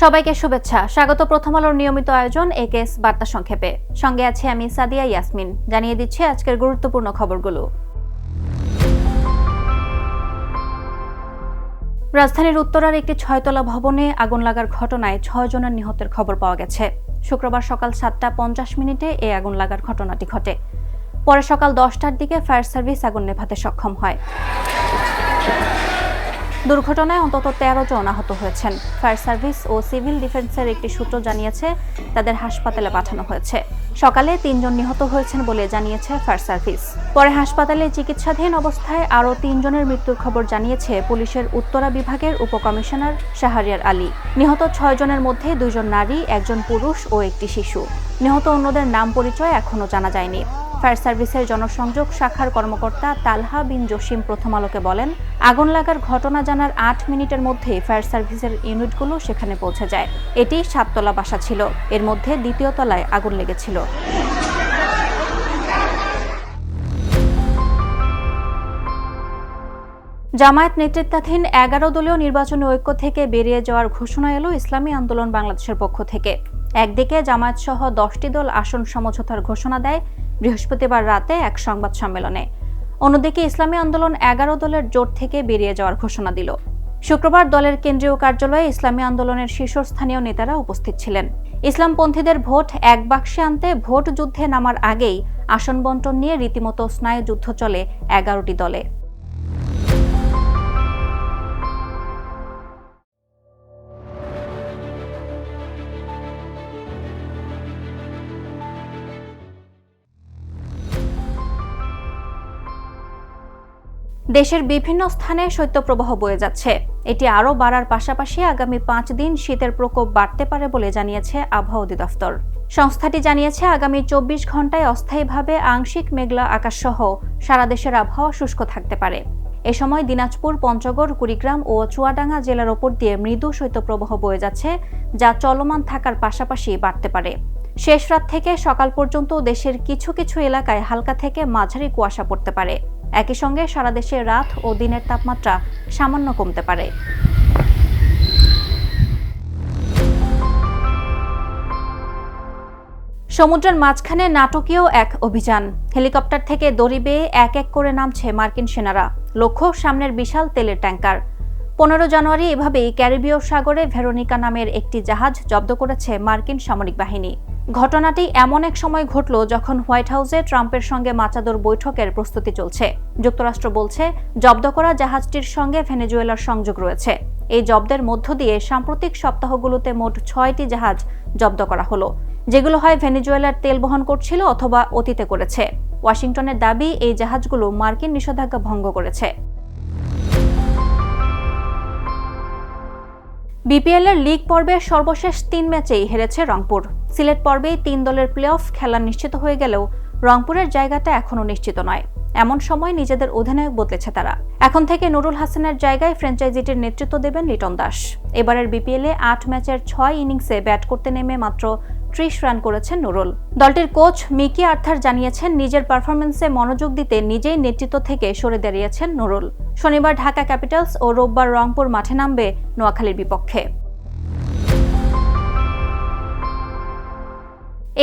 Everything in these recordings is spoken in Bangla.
সবাইকে শুভেচ্ছা। স্বাগত প্রথম আলোর নিয়মিত আয়োজন একেএস বার্তা সংক্ষেপে। সঙ্গে আছে আমি সাদিয়া ইয়াসমিন। জানিয়ে দিচ্ছি আজকের গুরুত্বপূর্ণ খবরগুলো। রাজধানীর উত্তরার একটি 6তলা ভবনে আগুন লাগার ঘটনায় 6 জনের নিহতের খবর পাওয়া গেছে। শুক্রবার সকাল 7:50 এই আগুন লাগার ঘটনাটি ঘটে। পরে সকাল 10টার দিকে ফায়ার সার্ভিস আগুন নেভাতে সক্ষম হয়। দুর্ঘটনায় অন্তত 13 জন আহত হয়েছেন। ফায়ার সার্ভিস ও সিভিল ডিফেন্সের একটি সূত্র জানিয়েছে তাদের হাসপাতালে পাঠানো হয়েছে। সকালে 3 জন নিহত হয়েছেন বলে জানিয়েছে ফায়ার সার্ভিস। পরে হাসপাতালে চিকিৎসাধীন অবস্থায় আরও 3 জনের মৃত্যুর খবর জানিয়েছে পুলিশের উত্তরা বিভাগের উপকমিশনার শাহরিয়ার আলী। নিহত 6 জনের মধ্যে 2 জন নারী, 1 জন পুরুষ ও একটি শিশু। নিহত অন্যদের নাম পরিচয় এখনও জানা যায়নি। ফায়ার সার্ভিসের জনসংযোগ শাখার কর্মকর্তা তালহা বিন জসিম প্রথম আলোকে বলেন, আগুন লাগার ঘটনা জানার 8 মিনিটের মধ্যেই ফায়ার সার্ভিসের ইউনিটগুলো সেখানে পৌঁছে যায়। এটি 7তলা বাসা ছিল। এর মধ্যে 2য় তলায় আগুন লেগেছিল। জামায়াত নেতৃত্বাধীন 11 দলীয় নির্বাচনী ঐক্য থেকে বেরিয়ে যাওয়ার ঘোষণা এলো ইসলামী আন্দোলন বাংলাদেশের পক্ষ থেকে। একদিকে জামায়াত সহ 10টি দল আসন সমঝোতার ঘোষণা দেয় বৃহস্পতিবার রাতে এক সংবাদ সম্মেলনে। অন্যদিকে ইসলামী আন্দোলন 11 দলের জোট থেকে বেরিয়ে যাওয়ার ঘোষণা দিল। শুক্রবার দলের কেন্দ্রীয় কার্যালয়ে ইসলামী আন্দোলনের শীর্ষস্থানীয় নেতারা উপস্থিত ছিলেন। ইসলামপন্থীদের ভোট এক বাক্সে আনতে ভোট যুদ্ধে নামার আগেই আসন বণ্টন নিয়ে রীতিমতো স্নায়ুযুদ্ধ চলে 11টি দলে। দেশের বিভিন্ন স্থানে শৈত্যপ্রবাহ বয়ে যাচ্ছে। এটি আরও বাড়ার পাশাপাশি আগামী 5 দিন শীতের প্রকোপ বাড়তে পারে বলে জানিয়েছে আবহাওয়া অধিদপ্তর। সংস্থাটি জানিয়েছে আগামী 24 ঘন্টায় অস্থায়ীভাবে আংশিক মেঘলা আকাশসহ সারা দেশের আবহাওয়া শুষ্ক থাকতে পারে। এ সময় দিনাজপুর, পঞ্চগড়, কুড়িগ্রাম ও চুয়াডাঙ্গা জেলার ওপর দিয়ে মৃদু শৈত্যপ্রবাহ বয়ে যাচ্ছে, যা চলমান থাকার পাশাপাশি বাড়তে পারে। শেষ রাত থেকে সকাল পর্যন্ত দেশের কিছু কিছু এলাকায় হালকা থেকে মাঝারি কুয়াশা পড়তে পারে। একই সঙ্গে সারা দেশে রাত ও দিনের তাপমাত্রা সামান্য কমতে পারে। সমুদ্রের মাঝখানে নাটকীয় এক অভিযান। হেলিকপ্টার থেকে দড়ি বেয়ে এক এক করে নামছে মার্কিন সেনারা। লক্ষ্য সামনের বিশাল তেলের ট্যাঙ্কার। 15 জানুয়ারি এভাবেই ক্যারিবীয় সাগরে ভেরোনিকা নামের একটি জাহাজ জব্দ করেছে মার্কিন সামরিক বাহিনী। ঘটনাটি এমন এক সময় ঘটল যখন হোয়াইট হাউসে ট্রাম্পের সঙ্গে মাচাদোর বৈঠকের প্রস্তুতি চলছে। যুক্তরাষ্ট্র বলছে জব্দ করা জাহাজটির সঙ্গে ভেনেজুয়েলার সংযোগ রয়েছে। এই জব্দের মধ্য দিয়ে সাম্প্রতিক সপ্তাহগুলোতে মোট 6টি জাহাজ জব্দ করা হলো, যেগুলো হয় ভেনেজুয়েলার তেল বহন করছিল অথবা অতীতে করেছে। ওয়াশিংটনের দাবি এই জাহাজগুলো মার্কিন নিষেধাজ্ঞা ভঙ্গ করেছে। বিপিএল এর লিগ পর্বের সর্বশেষ 3 ম্যাচেই হেরেছে রংপুর। সিলেট পর্বেই 3 দলের প্লে অফ খেলা নিশ্চিত হয়ে গেলেও রংপুরের জায়গাটা এখনও নিশ্চিত নয়। এমন সময় নিজেদের অধিনায়ক বদলেছে তারা। এখন থেকে নুরুল হাসানের জায়গায় ফ্র্যাঞ্চাইজিটির নেতৃত্ব দেবেন লিটন দাস। এবারের বিপিএলে 8 ম্যাচের 6 ইনিংসে ব্যাট করতে নেমে মাত্র 30 রান করেছেন নুরুল। দলটির কোচ মিকি আর্থার জানিয়েছেন নিজের পারফরম্যান্সে মনোযোগ দিতে নিজেই নেতৃত্ব থেকে সরে দাঁড়িয়েছেন নুরুল। শনিবার ঢাকা ক্যাপিটালস ও রোববার রংপুর মাঠে নামবে নোয়াখালীর বিপক্ষে।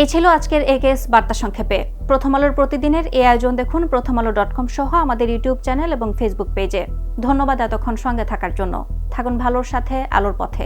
এই ছিল আজকের একেএস বার্তা সংক্ষেপে। প্রথম আলোর প্রতিদিনের এই আয়োজন দেখুন prothomalo.com সহ আমাদের ইউটিউব চ্যানেল এবং ফেসবুক পেজে। ধন্যবাদ এতক্ষণ সঙ্গে থাকার জন্য। থাকুন ভালোর সাথে, আলোর পথে।